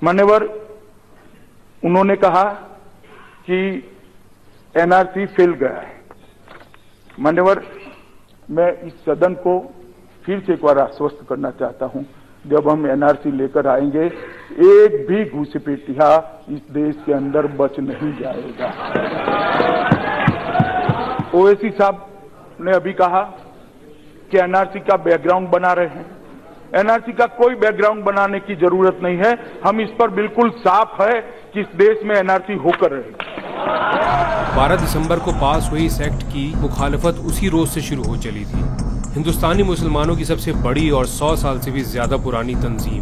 मान्यवर, उन्होंने कहा कि एनआरसी फेल गया है। मान्यवर, मैं इस सदन को फिर से एक बार आश्वस्त करना चाहता हूं, जब हम एनआरसी लेकर आएंगे, एक भी घुसपैठिया इस देश के अंदर बच नहीं जाएगा। ओवैसी साहब ने अभी कहा कि एनआरसी का बैकग्राउंड बना रहे हैं। एनआरसी का कोई बैकग्राउंड बनाने की जरूरत नहीं है। हम इस पर बिल्कुल साफ है कि इस देश में एनआरसी होकर रहेगी। 12 दिसंबर को पास हुई इस एक्ट की मुखालफत उसी रोज से शुरू हो चली थी। हिंदुस्तानी मुसलमानों की सबसे बड़ी और 100 साल से भी ज्यादा पुरानी तंजीम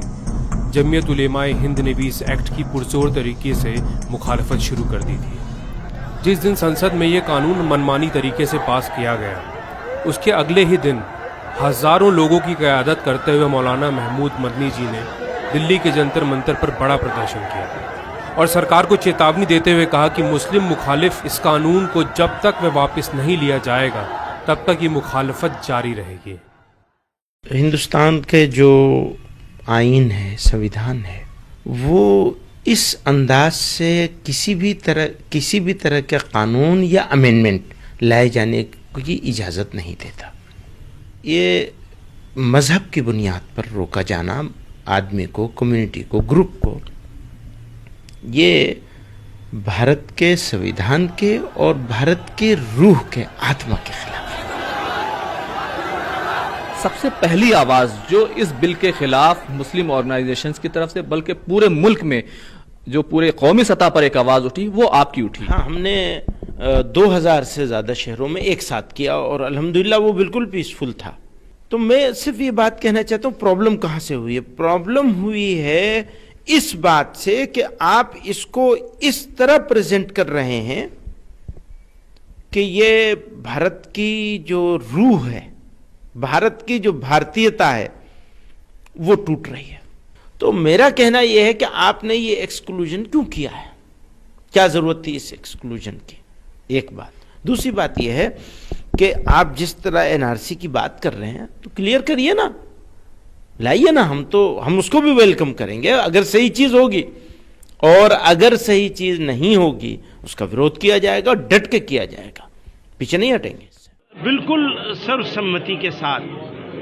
जमीयत उलेमाए हिंद ने भी इस एक्ट की पुरजोर तरीके से मुखालफत शुरू कर दी थी। जिस दिन संसद में ये कानून मनमानी तरीके से पास किया गया, उसके अगले ही दिन हजारों लोगों की क़यादत करते हुए मौलाना महमूद मदनी जी ने दिल्ली के जंतर मंतर पर बड़ा प्रदर्शन किया और सरकार को चेतावनी देते हुए कहा कि मुस्लिम मुखालिफ इस कानून को जब तक वह वापस नहीं लिया जाएगा तब तक ये मुखालफत जारी रहेगी। हिंदुस्तान के जो आईन है, संविधान है, वो इस अंदाज से किसी भी तरह के कानून या अमेंडमेंट लाए जाने की इजाज़त नहीं देता। ये मज़हब की बुनियाद पर रोका जाना आदमी को, कम्युनिटी को, ग्रुप को, ये भारत के संविधान के और भारत के रूह के, आत्मा के खिलाफ। सबसे पहली आवाज जो इस बिल के खिलाफ मुस्लिम ऑर्गेनाइजेशंस की तरफ से, बल्कि पूरे मुल्क में जो पूरे कौमी सतह पर एक आवाज उठी, वो आपकी उठी। हाँ, हमने 2000 से ज़्यादा शहरों में एक साथ किया और अल्हम्दुलिल्लाह वो बिल्कुल पीसफुल था। तो मैं सिर्फ ये बात कहना चाहता हूँ, प्रॉब्लम कहाँ से हुई है? प्रॉब्लम हुई है इस बात से कि आप इसको इस तरह प्रेजेंट कर रहे हैं कि ये भारत की जो रूह है, भारत की जो भारतीयता है, वो टूट रही है। तो मेरा कहना यह है कि आपने ये एक्सक्लूजन क्यों किया है? क्या जरूरत थी इस एक्सक्लूजन की? एक बात। दूसरी बात यह है कि आप जिस तरह एनआरसी की बात कर रहे हैं, तो क्लियर करिए ना, लाइए ना, हम उसको भी वेलकम करेंगे अगर सही चीज होगी, और अगर सही चीज नहीं होगी उसका विरोध किया जाएगा और डट के किया जाएगा, पीछे नहीं हटेंगे इससे। बिल्कुल सर्वसम्मति के साथ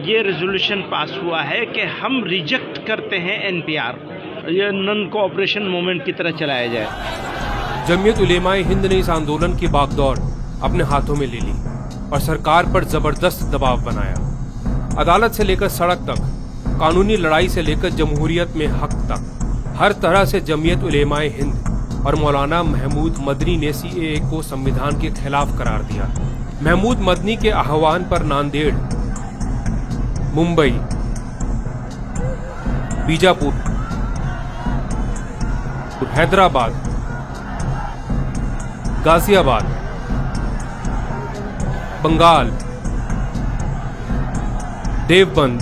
ये रेजोल्यूशन पास हुआ है कि हम रिजेक्ट करते हैं एनपीआर को, ये नॉन कोऑपरेशन मूवमेंट की तरह चलाया जाए। जमीयत उलेमाए हिंद ने इस आंदोलन की बागडोर अपने हाथों में ले ली और सरकार पर जबरदस्त दबाव बनाया। अदालत से लेकर सड़क तक, कानूनी लड़ाई से लेकर जमहूरियत में हक तक, हर तरह से जमीयत उलेमाए हिंद और मौलाना महमूद मदनी ने सीएए को संविधान के खिलाफ करार दिया। महमूद मदनी के आह्वान पर नांदेड़, मुंबई, बीजापुर, हैदराबाद, गाजियाबाद, बंगाल, देवबंद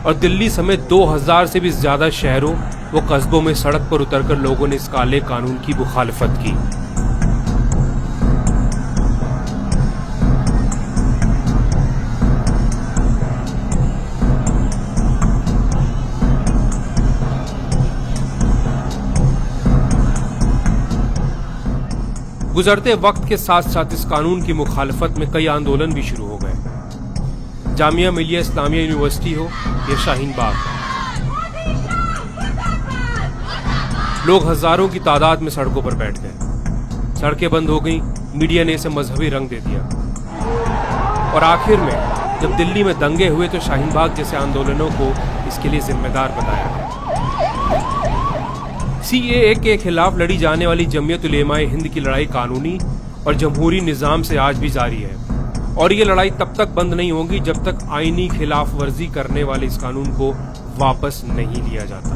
और दिल्ली समेत 2000 से भी ज्यादा शहरों व कस्बों में सड़क पर उतरकर लोगों ने इस काले कानून की मुखालफत की। गुजरते वक्त के साथ साथ इस कानून की मुखालफत में कई आंदोलन भी शुरू हो गए। जामिया मिलिया इस्लामिया यूनिवर्सिटी हो या शाहीन बाग, लोग हजारों की तादाद में सड़कों पर बैठ गए। सड़कें बंद हो गईं, मीडिया ने इसे मजहबी रंग दे दिया और आखिर में जब दिल्ली में दंगे हुए तो शाहीन बाग जैसे आंदोलनों को इसके लिए जिम्मेदार बताया गया। सीएए के खिलाफ लड़ी जाने वाली जमीयत उलेमाए हिंद की लड़ाई कानूनी और जमहूरी निजाम से आज भी जारी है और ये लड़ाई तब तक बंद नहीं होगी जब तक आईनी खिलाफ वर्जी करने वाले इस कानून को वापस नहीं लिया जाता।